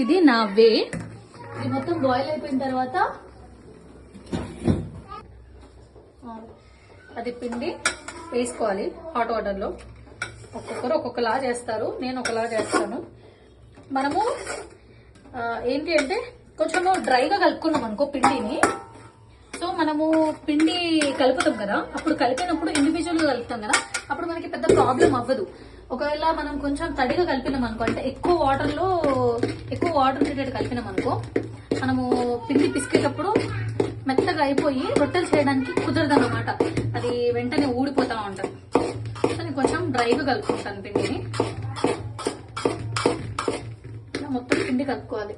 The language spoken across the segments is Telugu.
ఇది నా వే. ఇది మొత్తం బాయిల్ అయిపోయిన తర్వాత అది పిండి వేసుకోవాలి హాట్ వాటర్ లో. ఒక్కొక్కరు ఒక్కొక్కలా చేస్తారు, నేను ఒకలా చేస్తాను. మనము ఏంటి అంటే కొంచెము డ్రైగా కలుపుకున్నాం అనుకో పిండిని. సో మనము పిండి కలుపుతాం కదా, అప్పుడు కలిపినప్పుడు ఇండివిజువల్ గా కలుపుతాం కదా, అప్పుడు మనకి పెద్ద ప్రాబ్లం అవ్వదు. ఒకవేళ మనం కొంచెం తడిగా కలిపినాం అనుకో, అంటే ఎక్కువ వాటర్ ఉండేటట్టు కలిపినాం అనుకో, మనము పిండి పిసికేటప్పుడు మెత్తగా అయిపోయి రొట్టెలు చేయడానికి కుదరదు అనమాట. అది వెంటనే ఊడిపోతా ఉంటుంది. సో నేను కొంచెం డ్రైగా కలుపుకుంటాను పిండిని. మొత్తం పిండి కలుపుకోవాలి.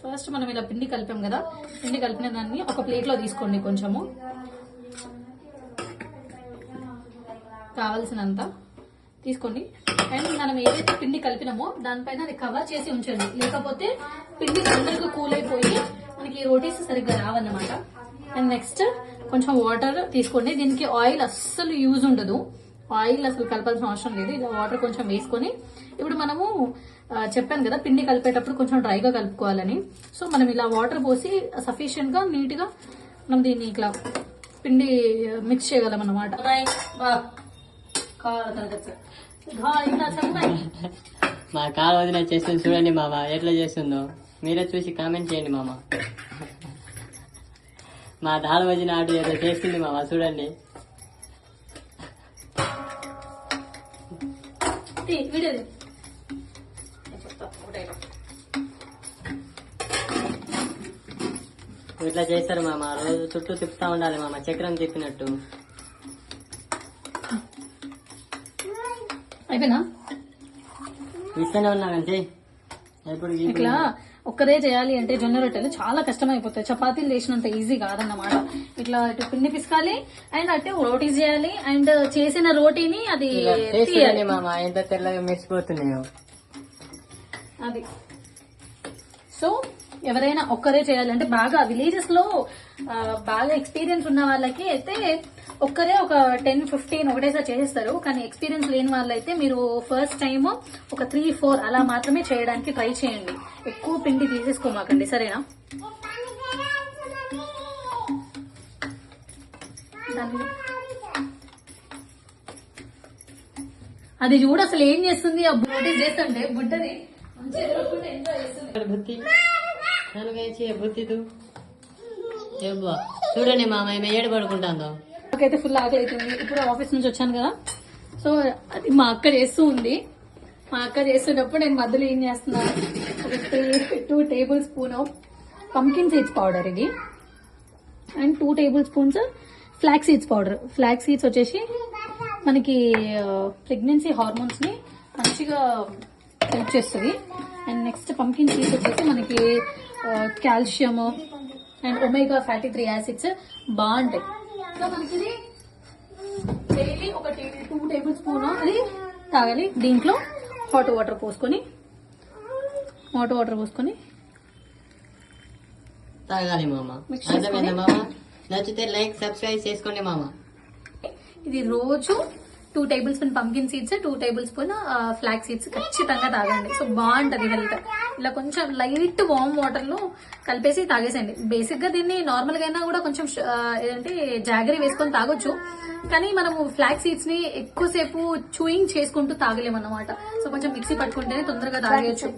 ఫస్ట్ మనం ఇలా పిండి కలిపాం కదా, పిండి కలిపిన దాన్ని ఒక ప్లేట్ లో తీసుకోండి. కొంచెము కావలసినంత తీసుకోండి. అండ్ మనం ఏదైతే పిండి కలిపినామో దానిపైన అది కవర్ చేసి ఉంచండి, లేకపోతే పిండి తొందరగా కూల్ అయిపోయి మనకి రోటీస్ సరిగ్గా రావన్నమాట. అండ్ నెక్స్ట్ కొంచెం వాటర్ తీసుకోండి. దీనికి ఆయిల్ అస్సలు యూజ్ ఉండదు, ఆయిల్ అసలు కలపాల్సిన అవసరం లేదు. ఇలా వాటర్ కొంచెం వేసుకొని, ఇప్పుడు మనము చెప్పాను కదా పిండి కలిపేటప్పుడు కొంచెం డ్రైగా కలుపుకోవాలని. సో మనం ఇలా వాటర్ పోసి సఫిషియెంట్ గా నీట్ గా మనం దీన్ని ఇట్లా పిండి మిక్స్ చేయగలం అన్నమాట. మా కాలు వదిన చేస్తుంది చూడండి మామ, ఎట్లా చేస్తుందో మీరే చూసి కామెంట్ చేయండి మామ. మా దాని వదిన అటు ఏదో చేస్తుంది మామ, చూడండి. ఇట్లా చేస్తారు మామ, రోజు చుట్టూ తిప్పుతా ఉండాలి మామ, చక్రం తిప్పినట్టు. అయిపోయినా ఇస్తూనే ఉన్నానంటే ఇప్పుడు ఇట్లా ఒక్కరే చేయాలి అంటే జొన్న రొట్టెలు చాలా కష్టం అయిపోతాయి. చపాతీలు చేసినంత ఈజీ కాదన్నమాట. ఇట్లా ఇటు పిండి పిసకాలి అండ్ అటు రోటీ చేయాలి, అండ్ చేసిన రోటీని అది తీయాలి. మామ ఎంత తెల్లగా మెరిసిపోతున్నాయో అది. సో ఎవరైనా ఒక్కరే చేయాలంటే, బాగా విలేజెస్ లో బాగా ఎక్స్పీరియన్స్ ఉన్న వాళ్ళకి అయితే ఒక్కరే ఒక 10-15 ఒకటేసారి చేసేస్తారు. కానీ ఎక్స్పీరియన్స్ లేని వాళ్ళైతే మీరు ఫస్ట్ టైం ఒక 3-4 అలా మాత్రమే చేయడానికి ట్రై చేయండి. ఎక్కువ పిండి తీసేసుకోమాకండి, సరేనా? అది చూడు అసలు ఏం చేస్తుంది, ఆ బుడ్డి చేస్తుంటే బుడ్డది చూడండి మామ ఏడు పడుకుంటాందో. నాకైతే ఫుల్ ఆకలి అవుతుంది. ఇప్పుడు ఆఫీస్ నుంచి వచ్చాను కదా, సో అది మా అక్క చేస్తూ ఉంది. మా అక్క చేస్తున్నప్పుడు నేను మధ్యలో ఏం చేస్తున్నాను, ఒక 2 tablespoon pumpkin seeds powder ఇది, and 2 tablespoons flax seeds powder. Flax seeds వచ్చేసి మనకి ప్రెగ్నెన్సీ హార్మోన్స్ ని మంచిగా హెల్ప్ చేస్తుంది. అండ్ నెక్స్ట్ పంకిన్ సీడ్స్ వచ్చేసి మనకి calcium and omega fatty 3 acids బాగుంటాయి. సో మనకి డైలీ ఒక 2 టేబుల్ స్పూన్ అది తాగాలి. దీంట్లో హాట్ వాటర్ పోసుకొని తాగాలి మామ. అర్థమైందా మామ? నచ్చితే లైక్ సబ్స్క్రైబ్ చేసుకోండి మామ. ఇది రోజు 2 tablespoon pumpkin seeds, 2 table spoon flax seeds ఖచ్చితంగా తాగండి. సో బాగుంటది హెల్త్. ఇలా కొంచెం లైట్ వామ్ వాటర్ లో కలిపేసి తాగేసండి. బేసిక్ గా దీన్ని నార్మల్ గా అయినా కూడా కొంచెం ఏంటంటే జాగరీ వేసుకొని తాగొచ్చు, కానీ మనము ఫ్లాక్స్ సీడ్స్ ని ఎక్కువసేపు చూయింగ్ చేసుకుంటూ తాగలేమన్నమాట. సో కొంచెం మిక్సీ పట్టుకుంటేనే తొందరగా తాగేయచ్చు.